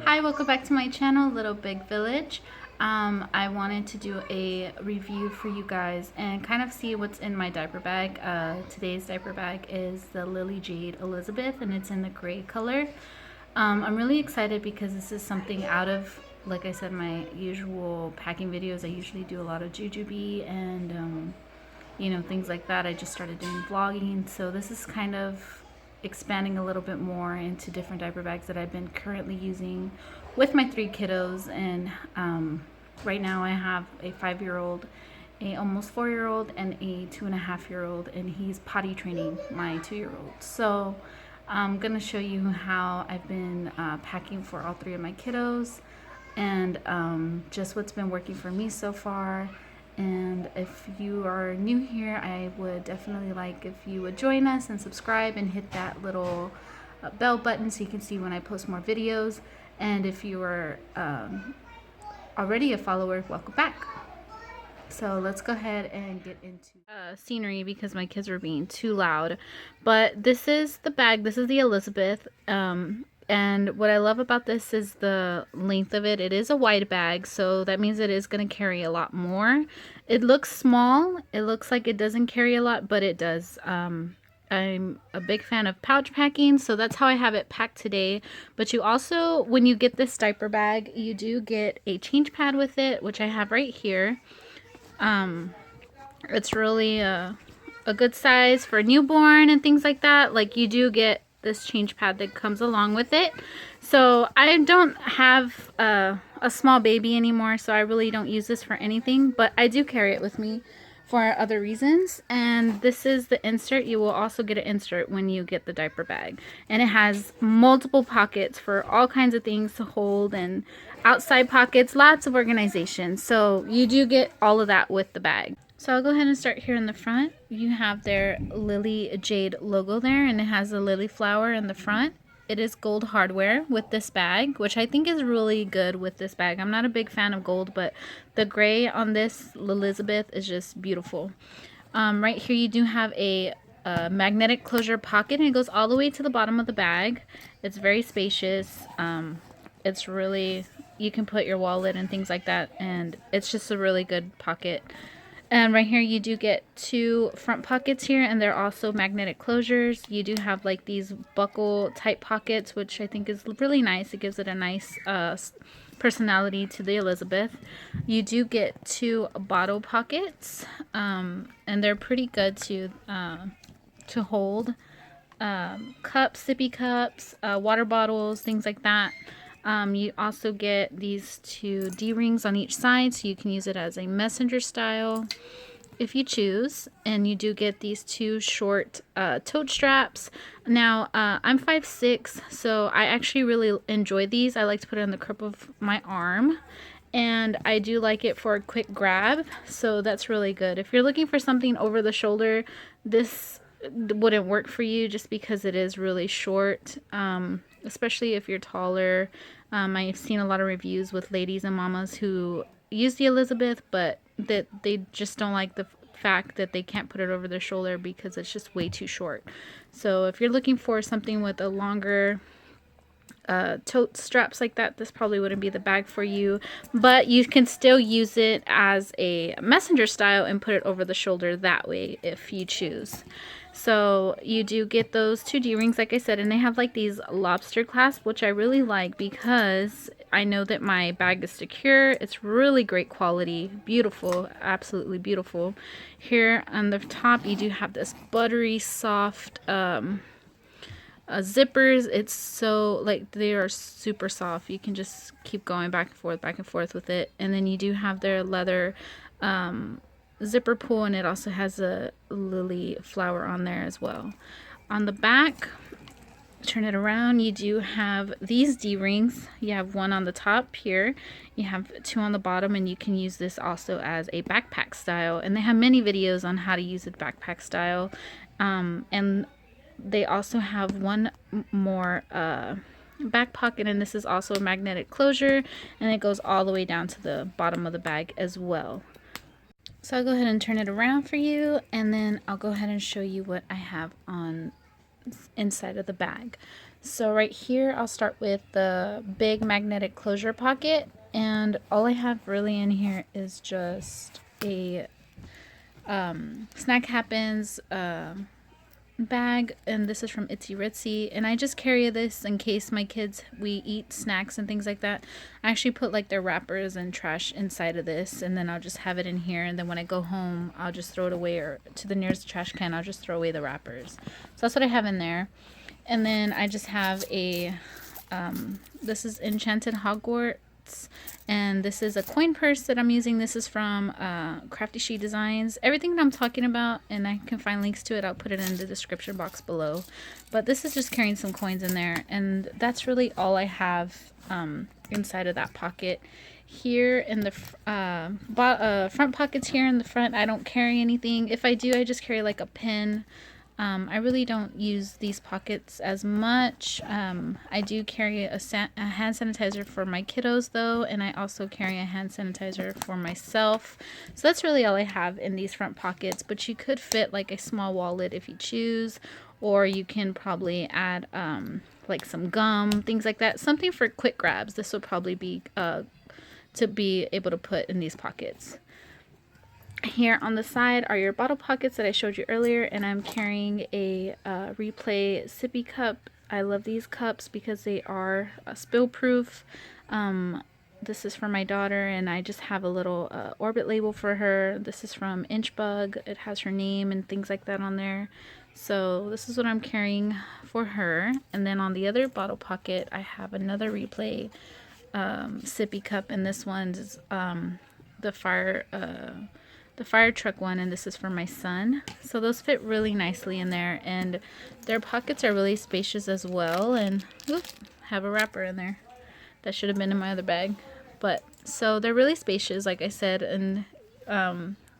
Hi, welcome back to my channel, Little Big Village. I wanted to do a review for you guys and kind of see what's in my diaper bag. Today's diaper bag is the Lily Jade Elizabeth, and it's in the gray color. I'm really excited because this is something out of, like I said, my usual packing videos. I usually do a lot of jujube and things like that. I just started doing vlogging, so this is kind of expanding a little bit more into different diaper bags that I've been currently using with my 3 kiddos. And right now I have a 5-year-old, a almost 4-year-old, and a 2.5-year-old, and he's potty training my 2-year-old. So I'm gonna show you how I've been packing for all 3 of my kiddos, and just what's been working for me so far. And if you are new here, I would definitely like if you would join us and subscribe and hit that little bell button so you can see when I post more videos. And if you are already a follower, welcome back. So let's go ahead and get into scenery because my kids were being too loud. But this is the bag. This is the Elizabeth. And what I love about this is the length of it. It is a wide bag, so that means it is going to carry a lot more. It looks small. It looks like it doesn't carry a lot, but it does. I'm a big fan of pouch packing, so that's how I have it packed today. But you also, when you get this diaper bag, you do get a change pad with it, which I have right here. It's really a good size for a newborn and things like that. Like, you do get this change pad that comes along with it. So I don't have a small baby anymore, so I really don't use this for anything, but I do carry it with me for other reasons. And this is the insert. You will also get an insert when you get the diaper bag, and it has multiple pockets for all kinds of things to hold, and outside pockets, lots of organization. So you do get all of that with the bag. So I'll go ahead and start here in the front. You have their Lily Jade logo there, and it has a lily flower in the front. It is gold hardware with this bag, which I think is really good with this bag. I'm not a big fan of gold, but the gray on this Elizabeth is just beautiful. Right here you do have a magnetic closure pocket, and it goes all the way to the bottom of the bag. It's very spacious. It's really, you can put your wallet and things like that, and it's just a really good pocket. And right here you do get 2 front pockets here, and they're also magnetic closures. You do have like these buckle type pockets, which I think is really nice. It gives it a nice personality to the Elizabeth. You do get 2 bottle pockets, and they're pretty good to hold cups, sippy cups, water bottles, things like that. You also get these 2 D-rings on each side, so you can use it as a messenger style if you choose. And you do get these 2 short tote straps. Now, I'm 5'6", so I actually really enjoy these. I like to put it on the crop of my arm, and I do like it for a quick grab, so that's really good. If you're looking for something over the shoulder, this wouldn't work for you just because it is really short, especially if you're taller. I've seen a lot of reviews with ladies and mamas who use the Elizabeth, but that they just don't like the fact that they can't put it over their shoulder because it's just way too short. So if you're looking for something with a longer tote straps like that, this probably wouldn't be the bag for you, but you can still use it as a messenger style and put it over the shoulder that way if you choose. So you do get those 2 D-rings, like I said, and they have like these lobster clasps, which I really like because I know that my bag is secure. It's really great quality, beautiful, absolutely beautiful. Here on the top you do have this buttery soft zippers. It's so, like, they are super soft. You can just keep going back and forth with it. And then you do have their leather zipper pull, and it also has a lily flower on there as well. On the back, turn it around, you do have these D-rings. You have 1 on the top here, you have 2 on the bottom, and you can use this also as a backpack style, and they have many videos on how to use a backpack style. And they also have 1 more back pocket, and this is also a magnetic closure, and it goes all the way down to the bottom of the bag as well. So I'll go ahead and turn it around for you, and then I'll go ahead and show you what I have on inside of the bag. So right here, I'll start with the big magnetic closure pocket, and all I have really in here is just a Snack Happens bag, and this is from Itsy Ritsy, and I just carry this in case my kids, we eat snacks and things like that. I actually put like their wrappers and trash inside of this, and then I'll just have it in here, and then when I go home I'll just throw it away, or to the nearest trash can I'll just throw away the wrappers. So that's what I have in there. And then I just have a this is Enchanted Hogwarts, and this is a coin purse that I'm using. This is from Crafty She Designs. Everything that I'm talking about, and I can find links to it, I'll put it in the description box below. But this is just carrying some coins in there, and that's really all I have inside of that pocket. Here in the front pockets here in the front, I don't carry anything. If I do, I just carry like a pen. I really don't use these pockets as much. I do carry a hand sanitizer for my kiddos though, and I also carry a hand sanitizer for myself. So that's really all I have in these front pockets, but you could fit like a small wallet if you choose, or you can probably add like some gum, things like that. Something for quick grabs. This will probably be to be able to put in these pockets. Here on the side are your bottle pockets that I showed you earlier, and I'm carrying a Replay sippy cup. I love these cups because they are spill proof. This is for my daughter, and I just have a little orbit label for her. This is from Inchbug. It has her name and things like that on there. So this is what I'm carrying for her. And then on the other bottle pocket, I have another Replay sippy cup, and this one's the fire truck one, and this is for my son. So those fit really nicely in there, and their pockets are really spacious as well. And have a wrapper in there that should have been in my other bag, but so they're really spacious, like I said. And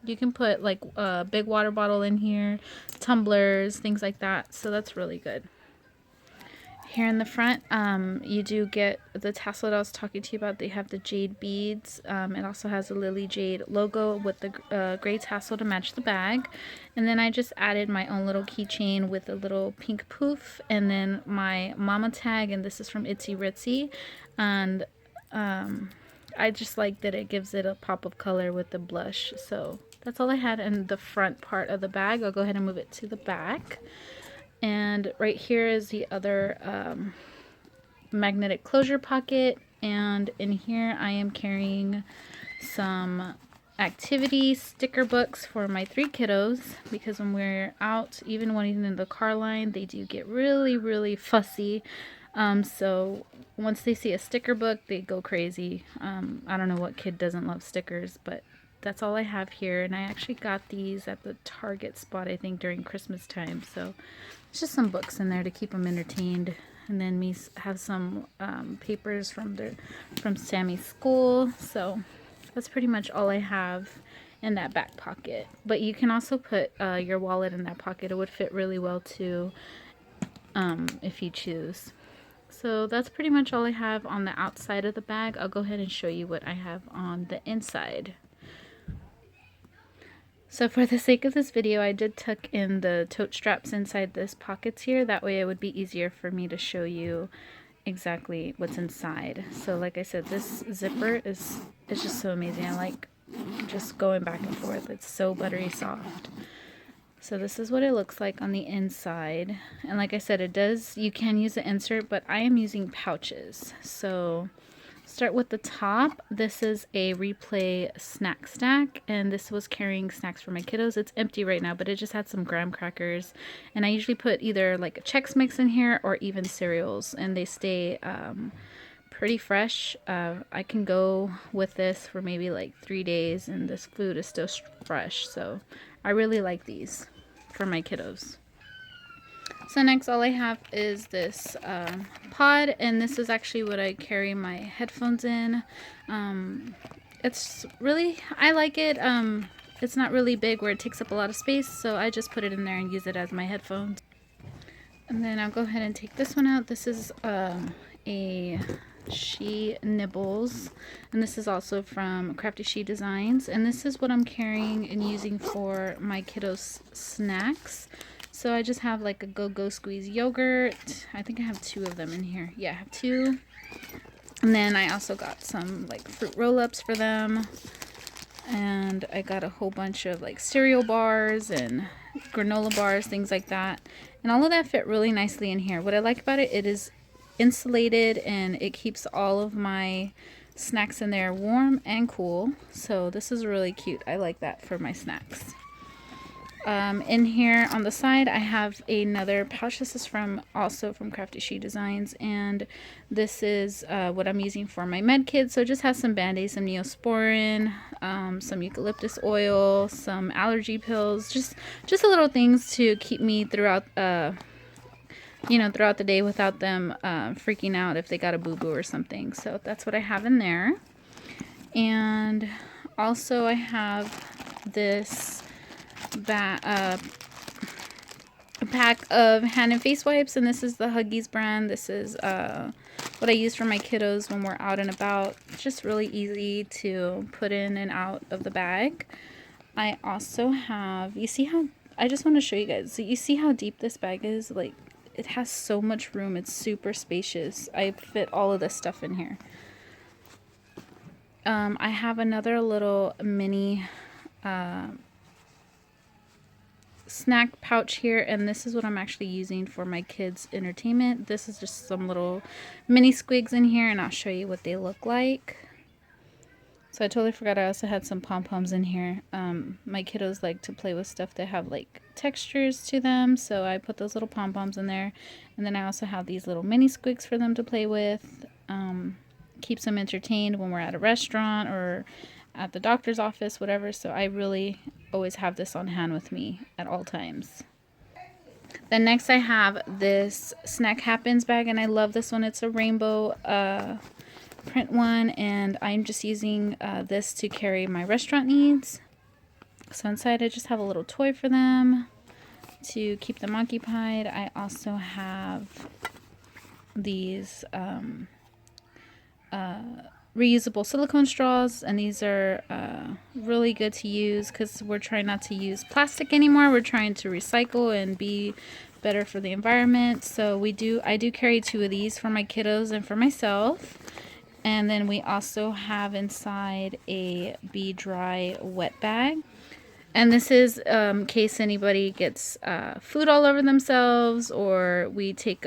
you can put like a big water bottle in here, tumblers, things like that, so that's really good. Here in the front, you do get the tassel that I was talking to you about. They have the jade beads. It also has a Lily Jade logo with the gray tassel to match the bag. And then I just added my own little keychain with a little pink poof, and then my mama tag, and this is from Itsy Ritsy. And I just like that it gives it a pop of color with the blush. So that's all I had in the front part of the bag. I'll go ahead and move it to the back. And right here is the other magnetic closure pocket, and in here I am carrying some activity sticker books for my 3 kiddos, because when we're out, even when in the car line, they do get really fussy. So once they see a sticker book, they go crazy. I don't know what kid doesn't love stickers, but that's all I have here. And I actually got these at the Target spot, I think, during Christmas time. So it's just some books in there to keep them entertained. And then me have some papers from Sammy's school. So that's pretty much all I have in that back pocket. But you can also put your wallet in that pocket. It would fit really well too, if you choose. So that's pretty much all I have on the outside of the bag. I'll go ahead and show you what I have on the inside. So for the sake of this video, I did tuck in the tote straps inside this pockets here. That way it would be easier for me to show you exactly what's inside. So like I said, this zipper is just so amazing. I like just going back and forth. It's so buttery soft. So this is what it looks like on the inside. And like I said, you can use the insert, but I am using pouches. So start with the top. This is a Replay snack stack, and this was carrying snacks for my kiddos. It's empty right now, but it just had some graham crackers, and I usually put either like a Chex Mix in here or even cereals, and they stay pretty fresh. I can go with this for maybe like 3 days, and this food is still fresh. So I really like these for my kiddos. So next, all I have is this pod, and this is actually what I carry my headphones in. It's really, I like it. It's not really big where it takes up a lot of space, so I just put it in there and use it as my headphones. And then I'll go ahead and take this one out. This is a Shee Nibbles, and this is also from Crafty She Designs, and this is what I'm carrying and using for my kiddos snacks. So I just have like a go-go squeeze yogurt. I think I have 2 of them in here. Yeah, I have 2. And then I also got some like fruit roll-ups for them. And I got a whole bunch of like cereal bars and granola bars, things like that. And all of that fit really nicely in here. What I like about it, it is insulated and it keeps all of my snacks in there warm and cool. So this is really cute. I like that for my snacks. In here on the side I have another pouch. This is also from Crafty She Designs, and this is what I'm using for my med kit. So it just has some band-aids, some Neosporin, some eucalyptus oil, some allergy pills, just a little things to keep me throughout throughout the day without them freaking out if they got a boo-boo or something. So that's what I have in there. And also I have this a pack of hand and face wipes, and this is the Huggies brand. This is what I use for my kiddos when we're out and about. It's just really easy to put in and out of the bag. I also have, you see how, I just want to show you guys, so you see how deep this bag is? Like, it has so much room. It's super spacious. I fit all of this stuff in here. I have another little mini snack pouch here, and this is what I'm actually using for my kids' entertainment. This is just some little mini squigs in here, and I'll show you what they look like. So I totally forgot I also had some pom-poms in here. My kiddos like to play with stuff that have like textures to them, so I put those little pom-poms in there. And then I also have these little mini squigs for them to play with. Keeps them entertained when we're at a restaurant or at the doctor's office, whatever. So I really always have this on hand with me at all times. Then next I have this Snack Happens bag, and I love this one. It's a rainbow print one, and I'm just using this to carry my restaurant needs. So inside I just have a little toy for them to keep them occupied. I also have these reusable silicone straws, and these are really good to use because we're trying not to use plastic anymore. We're trying to recycle and be better for the environment. So I do carry 2 of these for my kiddos and for myself. And then we also have inside a Be Dry wet bag. And this is in case anybody gets food all over themselves, or we take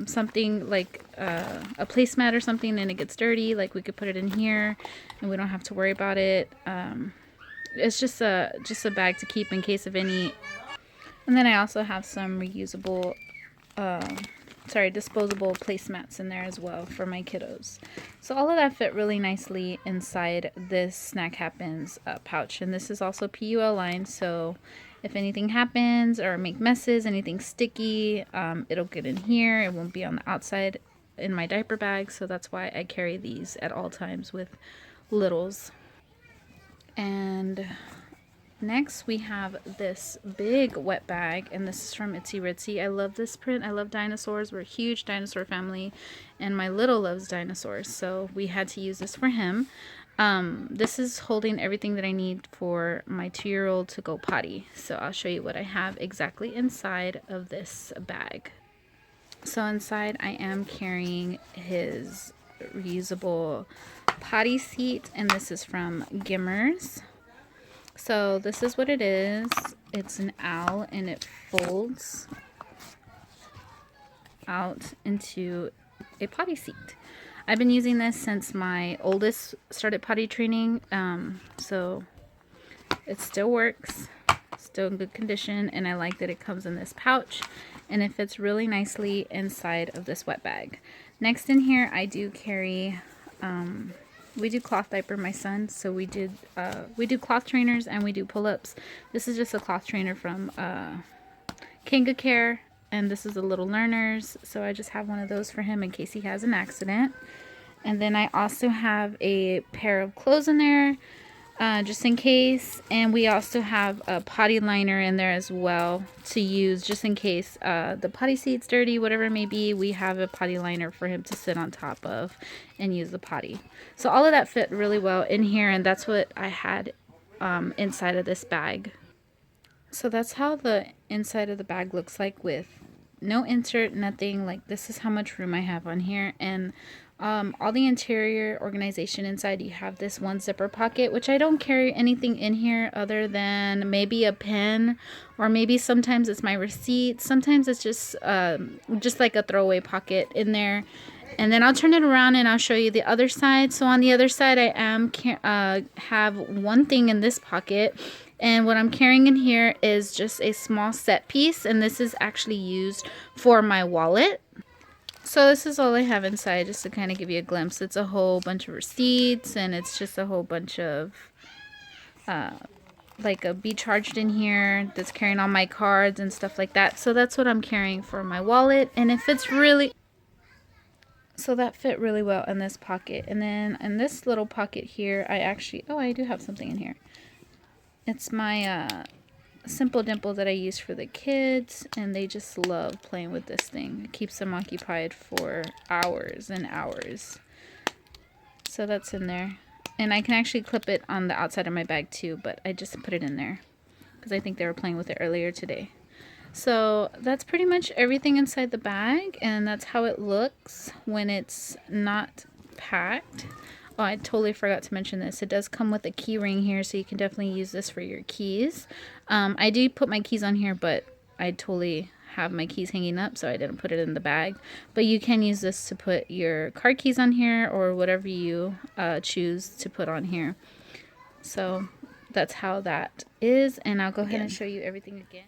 something like a placemat or something and it gets dirty, like we could put it in here and we don't have to worry about it. It's just a bag to keep in case of any. And then I also have some reusable disposable placemats in there as well for my kiddos. So all of that fit really nicely inside this Snack Happens pouch, and this is also PUL lined, so if anything happens or make messes, anything sticky, it'll get in here. It won't be on the outside in my diaper bag, so that's why I carry these at all times with littles. And next we have this big wet bag, and this is from Itsy Ritzy. I love this print. I love dinosaurs. We're a huge dinosaur family, and my little loves dinosaurs, so we had to use this for him. This is holding everything that I need for my 2-year-old to go potty. So I'll show you what I have exactly inside of this bag. So inside I am carrying his reusable potty seat, and this is from Gimmers. So this is what it is. It's an owl, and it folds out into a potty seat. I've been using this since my oldest started potty training, so it still works, still in good condition, and I like that it comes in this pouch, and it fits really nicely inside of this wet bag. Next in here, I do carry, we do cloth diaper my son, so we do cloth trainers and we do pull-ups. This is just a cloth trainer from Kanga Care. And this is the Little Learners, so I just have one of those for him in case he has an accident. And then I also have a pair of clothes in there, just in case. And we also have a potty liner in there as well to use just in case the potty seat's dirty, whatever it may be. We have a potty liner for him to sit on top of and use the potty. So all of that fit really well in here, and that's what I had inside of this bag. So that's how the inside of the bag looks like with no insert, nothing. Like, this is how much room I have on here. And all the interior organization inside, you have this one zipper pocket, which I don't carry anything in here other than maybe a pen, or maybe sometimes it's my receipt. Sometimes it's just like a throwaway pocket in there. And then I'll turn it around and I'll show you the other side. So on the other side, I am have one thing in this pocket. And what I'm carrying in here is just a small set piece. And this is actually used for my wallet. So this is all I have inside, just to kind of give you a glimpse. It's a whole bunch of receipts, and it's just a whole bunch of like a Be Charged in here that's carrying all my cards and stuff like that. So that's what I'm carrying for my wallet, and it fits really... So that fit really well in this pocket. And then in this little pocket here, I actually... Oh, I do have something in here. It's my Simple Dimple that I use for the kids, and they just love playing with this thing. It keeps them occupied for hours and hours. So that's in there. And I can actually clip it on the outside of my bag too, but I just put it in there because I think they were playing with it earlier today. So that's pretty much everything inside the bag, and that's how it looks when it's not packed. Oh, I totally forgot to mention this. It does come with a key ring here, so you can definitely use this for your keys. I do put my keys on here, but I totally have my keys hanging up, so I didn't put it in the bag. But you can use this to put your car keys on here, or whatever you choose to put on here. So that's how that is, and I'll go ahead and show you everything again.